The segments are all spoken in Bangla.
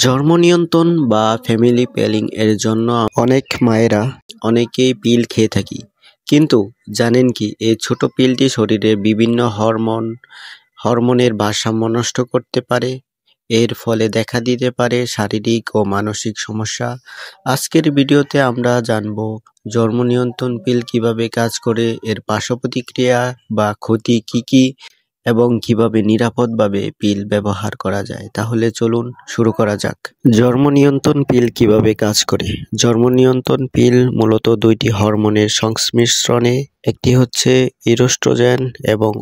জন্ম নিয়ন্ত্রণ বা ফ্যামিলি প্ল্যানিং এর জন্য অনেক মায়েরা অনেকেই পিল খেয়ে থাকি। কিন্তু জানেন কি এই ছোট পিলটি শরীরে বিভিন্ন হরমোনের ভারসাম্য নষ্ট করতে পারে। এর ফলে দেখা দিতে পারে শারীরিক ও মানসিক সমস্যা। আজকের ভিডিওতে আমরা জানব জন্ম নিয়ন্ত্রণ পিল কিভাবে কাজ করে, এর পার্শ্ব প্রতিক্রিয়া বা ক্ষতি কি কি এবং কিভাবে নিরাপদভাবে পিল ব্যবহার করা যায়। তাহলে চলুন শুরু করা যাক। জন্ম নিয়ন্ত্রণ পিল কিভাবে কাজ করে। জন্ম নিয়ন্ত্রণ পিল মূলত দুইটি হরমোনের সংমিশ্রণে, একটি হচ্ছে ইস্ট্রোজেন এবং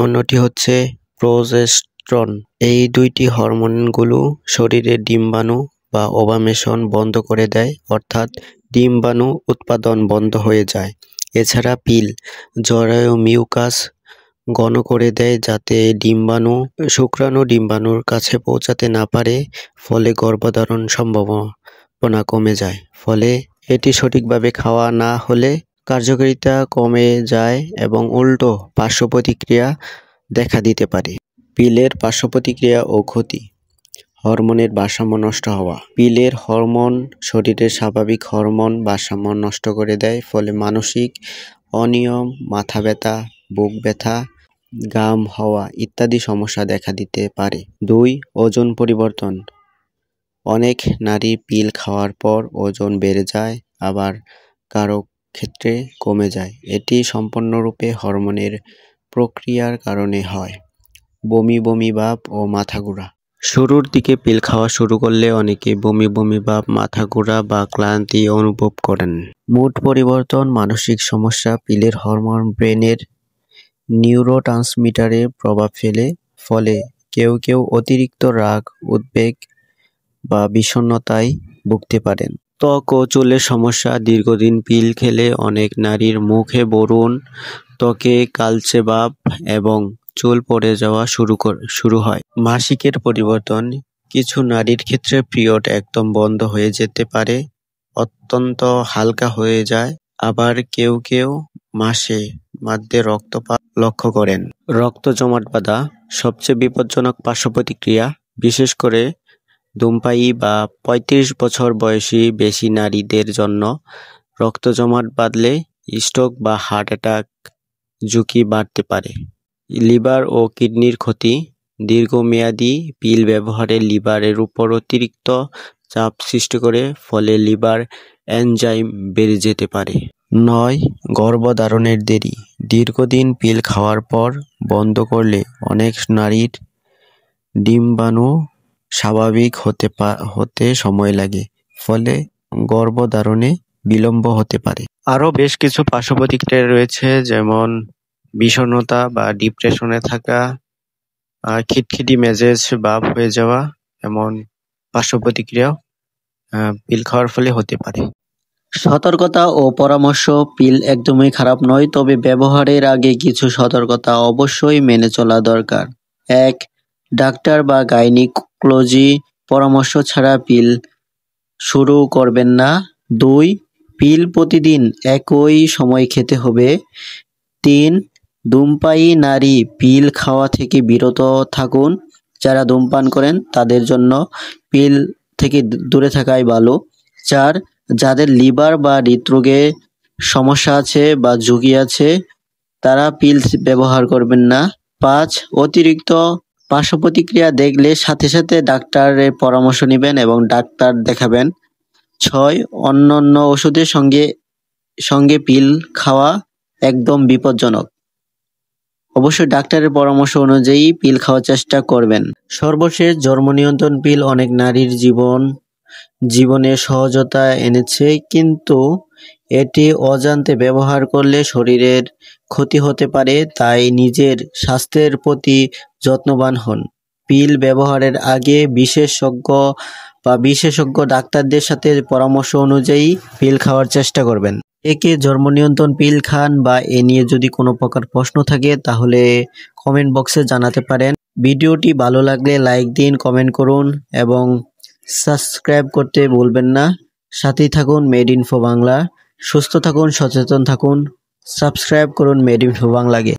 অন্যটি হচ্ছে প্রোজেস্টেরন। এই দুইটি হরমোনগুলো শরীরে ডিম্বাণু বা ওভামেশন বন্ধ করে দেয়, অর্থাৎ ডিম্বাণু উৎপাদন বন্ধ হয়ে যায়। এছাড়া পিল জরায়ু মিউকাস ঘন করে দেয় যাতে শুক্রাণু ডিম্বাণুর কাছে পৌঁছাতে না পারে, ফলে গর্ভধারণ সম্ভাবনা কমে যায়। ফলে এটি সঠিকভাবে খাওয়া না হলে কার্যকারিতা কমে যায় এবং উল্টো পার্শ্ব প্রতিক্রিয়া দেখা দিতে পারে। পিলের পার্শ্ব প্রতিক্রিয়া ও ক্ষতি। হরমোনের ভারসাম্য নষ্ট হওয়া। পিলের হরমোন শরীরের স্বাভাবিক হরমোন ভারসাম্য নষ্ট করে দেয়, ফলে মানসিক অনিয়ম, মাথা ব্যথা, বুক ব্যথা, ঘাম হওয়া ইত্যাদি সমস্যা দেখা দিতে পারে। 2. ওজন পরিবর্তন। অনেক নারী পিল খাওয়ার পর ওজন বেড়ে যায়, আবার কারো ক্ষেত্রে কমে যায়। এটি সম্পূর্ণরূপে হরমোনের প্রক্রিয়ার কারণে হয়। বমি বমি ভাব ও মাথা ঘোরা। শুরুর দিকে পিল খাওয়া শুরু করলে অনেকে বমি বমি ভাব, মাথা ঘোরা বা ক্লান্তি অনুভব করেন। মুড পরিবর্তন, মানসিক সমস্যা। পিলের হরমোন ব্রেনের নিউরোট্রান্সমিটারে প্রভাব ফেলে, ফলে কেউ কেউ অতিরিক্ত রাগ, উদ্বেগ বা বিষণ্ণতায় ভুগতে পারেন। ত্বক ও চুলের সমস্যা। দীর্ঘদিন পিল খেলে অনেক নারীর মুখে ব্রণ, ত্বকে কালচে ভাব এবং চুল পড়ে যাওয়া শুরু হয়। মাসিকের পরিবর্তন। কিছু নারীর ক্ষেত্রে পিরিয়ড একদম বন্ধ হয়ে যেতে পারে, অত্যন্ত হালকা হয়ে যায়। আবার কেউ কেউ মাসে মধ্যে রক্তপাত লক্ষ্য করেন। রক্ত জমাট বাঁধা। সবচেয়ে বিপজ্জনক পার্শ্ব প্রতিক্রিয়া, বিশেষ করে ধূমপায়ী বা 35 বছর বয়সী বেশি নারীদের জন্য রক্ত জমাট বাঁধলে স্ট্রোক বা হার্ট অ্যাটাক ঝুঁকি বাড়তে পারে। লিভার ও কিডনির ক্ষতি। দীর্ঘমেয়াদী পিল ব্যবহারে লিভারের উপর অতিরিক্ত চাপ সৃষ্টি করে, ফলে লিভার এনজাইম বেড়ে যেতে পারে। 9. গর্ভধারণের দেরি। দীর্ঘদিন পিল খাওয়ার পর বন্ধ করলে অনেক নারীর ডিম্বাণু স্বাভাবিক হতে সময় লাগে, ফলে গর্ভধারণে বিলম্ব হতে পারে। আরও বেশ কিছু পার্শ্ব প্রতিক্রিয়া রয়েছে, যেমন বিষণ্ণতা বা ডিপ্রেশনে থাকা, খিটখিটি মেজাজ ভাব হয়ে যাওয়া, এমন পার্শ্ব প্রতিক্রিয়াও পিল খাওয়ার ফলে হতে পারে। সতর্কতা ও পরামর্শ। পিল একদমই খারাপ নয়, তবে ব্যবহারের আগে কিছু সতর্কতা অবশ্যই মেনে চলা দরকার। 1. ডাক্তার বা গাইনিকোলজি পরামর্শ ছাড়া পিল শুরু করবেন না। 2. পিল প্রতিদিন একই সময় খেতে হবে। 3. ধূমপায়ী নারী পিল খাওয়া থেকে বিরত থাকুন। যারা ধূমপান করেন তাদের জন্য পিল থেকে দূরে থাকাই ভালো। 4. যাদের লিভার বা হৃদরোগে সমস্যা আছে বা ঝুঁকি আছে তারা পিল ব্যবহার করবেন না। 5. অতিরিক্ত পার্শ্ব প্রতিক্রিয়া দেখলে সাথে সাথে ডাক্তারের পরামর্শ নেবেন এবং ডাক্তার দেখাবেন। 6. অন্যান্য ওষুধের সঙ্গে পিল খাওয়া একদম বিপজ্জনক। অবশ্যই ডাক্তারের পরামর্শ অনুযায়ী পিল খাওয়ার চেষ্টা করবেন। সর্বশেষ, জন্ম নিয়ন্ত্রণ পিল অনেক নারীর জীবনে সহজতা এনেছে, কিন্তু এটি অজান্তে ব্যবহার করলে শরীরের ক্ষতি হতে পারে। তাই নিজের স্বাস্থ্যের প্রতি যত্নবান হন। পিল ব্যবহারের আগে বিশেষজ্ঞ ডাক্তারদের সাথে পরামর্শ অনুযায়ী পিল খাওয়ার চেষ্টা করবেন। একে জন্ম নিয়ন্ত্রণ পিল খান বা এ নিয়ে যদি কোনো প্রকার প্রশ্ন থাকে তাহলে কমেন্ট বক্সে জানাতে পারেন। ভিডিওটি ভালো লাগলে লাইক দিন, কমেন্ট করুন এবং সাবস্ক্রাইব করতে ভুলবেন না। সাথেই থাকুন মেড ইনফো বাংলা। সুস্থ থাকুন, সচেতন থাকুন, সাবস্ক্রাইব করুন মেড ইনফো বাংলাকে।